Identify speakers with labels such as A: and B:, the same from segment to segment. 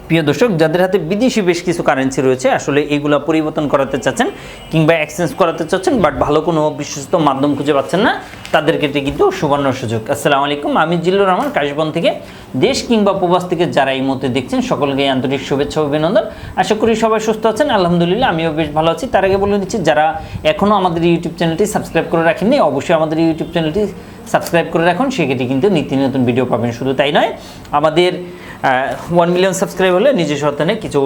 A: প্রিয় দর্শক, যাদের হাতে বিদেশি বেশ কিছু কারেন্সি রয়েছে, আসলে এগুলো পরিবর্তন করাতে চাচ্ছেন কিংবা এক্সচেঞ্জ করাতে চাচ্ছেন, বাট ভালো কোনো বিশ্বস্ত মাধ্যম খুঁজে পাচ্ছেন না, তাদের ক্ষেত্রে কিন্তু সুবর্ণ সুযোগ। আসসালামু আলাইকুম, আমি জিল্লুর রহমান কাশবন থেকে। দেশ কিংবা প্রবাস থেকে যারা এই মুহূর্তে দেখছেন, সকলকে আন্তরিক শুভেচ্ছা ও অভিনন্দন। আশা করি সবাই সুস্থ আছেন। আলহামদুলিল্লাহ, আমিও বেশ ভালো আছি। তার আগে বলে দিচ্ছি, যারা এখনও আমাদের ইউটিউব চ্যানেলটি সাবস্ক্রাইব করে রাখেননি, অবশ্যই আমাদের ইউটিউব চ্যানেলটি সাবস্ক্রাইব করে রাখুন। সেক্ষেত্রে কিন্তু নিত্য নতুন ভিডিও পাবেন। শুধু তাই নয়, আমাদের 1 মিলিয়ন সাবস্ক্রাইব হলে নিজের সন্তানে কিছু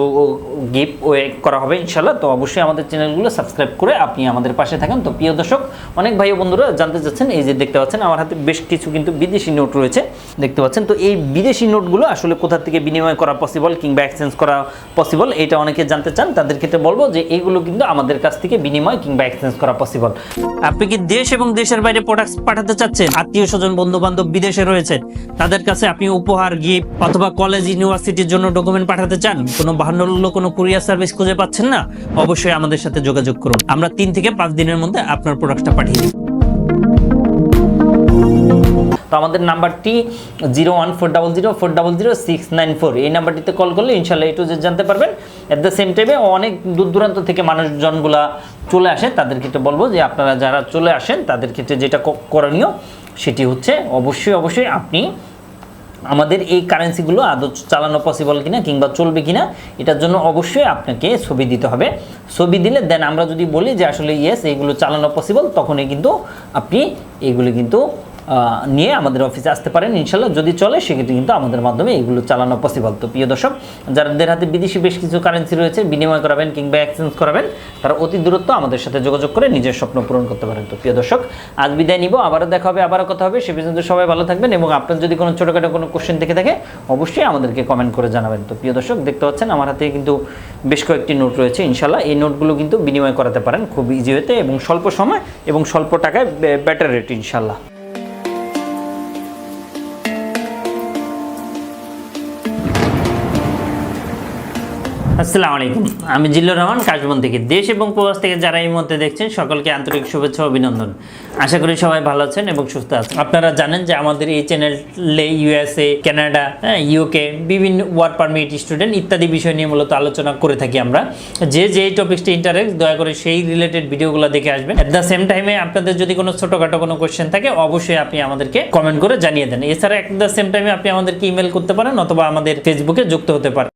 A: গিফট ওয়ে করা হবে ইনশাল্লাহ। তো অবশ্যই আমাদের চ্যানেলগুলো সাবস্ক্রাইব করে আপনি আমাদের পাশে থাকেন। তো প্রিয় দর্শক, অনেক ভাই ও বন্ধুরা জানতে চাচ্ছেন, এই যে দেখতে পাচ্ছেন আমার হাতে বেশ কিছু কিন্তু বিদেশি নোট রয়েছে, দেখতে পাচ্ছেন। তো এই বিদেশি নোটগুলো আসলে কোথা থেকে বিনিময় করা পসিবল কিংবা এক্সচেঞ্জ করা পসিবল, এটা অনেকে জানতে চান। তাদের ক্ষেত্রে বলবো যে এইগুলো কিন্তু আমাদের কাছ থেকে বিনিময় কিংবা এক্সচেঞ্জ করা পসিবল। আপনি কি দেশ এবং দেশের বাইরে প্রোডাক্টস পাঠাতে চাচ্ছেন, আত্মীয় স্বজন বন্ধু বান্ধব বিদেশে রয়েছে, তাদের কাছে আপনি উপহার, গিফট অথবা কলেজ ইউনিভার্সিটির জন্য ডকুমেন্ট পাঠাতে চান, কোনো বাহান্ন কোনো কুরিয়ার সার্ভিস খুঁজে পাচ্ছেন না, অবশ্যই আমাদের সাথে যোগাযোগ করুন। আমরা 3 থেকে 5 দিনের মধ্যে আপনার প্রোডাক্টটা পাঠিয়ে দিই। তো আমাদের নাম্বারটি 01400400694, এই নাম্বারটিতে কল করলে ইনশাল্লাহ একটু জানতে পারবেন। অ্যাট দ্য সেম টাইমে অনেক দূর দূরান্ত থেকে মানুষজনগুলা চলে আসে, তাদের ক্ষেত্রে বলবো যে আপনারা যারা চলে আসেন তাদের ক্ষেত্রে যেটা করণীয় সেটি হচ্ছে অবশ্যই আপনি আমাদের এই কারেন্সিগুলো আদৌ চালানো পসিবল কিনা কিংবা চলবে কিনা, এটার জন্য অবশ্যই আপনাকে ছবি দিতে হবে। ছবি দিলে দেন আমরা যদি বলি যে আসলে ইয়েস এইগুলো চালানো পসিবল, তখনই কিন্তু আপনি এইগুলো কিন্তু নিয়ে আমাদের অফিসে আসতে পারেন ইনশাল্লাহ। যদি চলে সেক্ষেত্রে কিন্তু আমাদের মাধ্যমে এইগুলো চালানো পসিবল। তো প্রিয় দর্শক, যাদের হাতে বিদেশি বেশ কিছু কারেন্সি রয়েছে, বিনিময় করাবেন কিংবা এক্সচেঞ্জ করাবেন, তারা অতি দূরত্ব আমাদের সাথে যোগাযোগ করে নিজের স্বপ্ন পূরণ করতে পারেন। তো প্রিয় দর্শক, আজ বিদায় নিব, আবারও দেখা হবে, আবারও কথা হবে। সে পর্যন্ত সবাই ভালো থাকবেন এবং আপনার যদি কোনো ছোটোখাটো কোনো কোশ্চেন থেকে থাকে অবশ্যই আমাদেরকে কমেন্ট করে জানাবেন। তো প্রিয় দর্শক, দেখতে পাচ্ছেন আমার হাতে কিন্তু বেশ কয়েকটি নোট রয়েছে ইনশাল্লাহ। এই নোটগুলো কিন্তু বিনিময় করাতে পারেন খুব ইজি হতে এবং স্বল্প সময় এবং স্বল্প টাকায় বেটার রেট ইনশাল্লাহ। আসসালামু আলাইকুম, আমি জিল্লুর রহমান কাশবন থেকে। দেশ এবং প্রবাস থেকে যারা এই মুহূর্তে দেখছেন, সকলকে আন্তরিক শুভেচ্ছা অভিনন্দন। আশা করি সবাই ভালো আছেন এবং সুস্থ আছেন। আপনারা জানেন যে আমাদের এই চ্যানেলে USA, কানাডা, UK বিভিন্ন ওয়ার্ক পারমিট, স্টুডেন্ট ইত্যাদি বিষয় নিয়ে মূলত আলোচনা করে থাকি আমরা। যে টপিকসটি ইন্টারেস্ট, দয়া করে সেই রিলেটেড ভিডিওগুলো দেখে আসবেন। অ্যাট দ্য সেম টাইমে আপনাদের যদি কোনো ছোটোখাটো কোনো কোয়েশ্চেন থাকে অবশ্যই আপনি আমাদেরকে কমেন্ট করে জানিয়ে দেন। এছাড়া অ্যাট দ্য সেম টাইমে আপনি আমাদেরকে ইমেল করতে পারেন অথবা আমাদের ফেসবুকে যুক্ত হতে পারেন।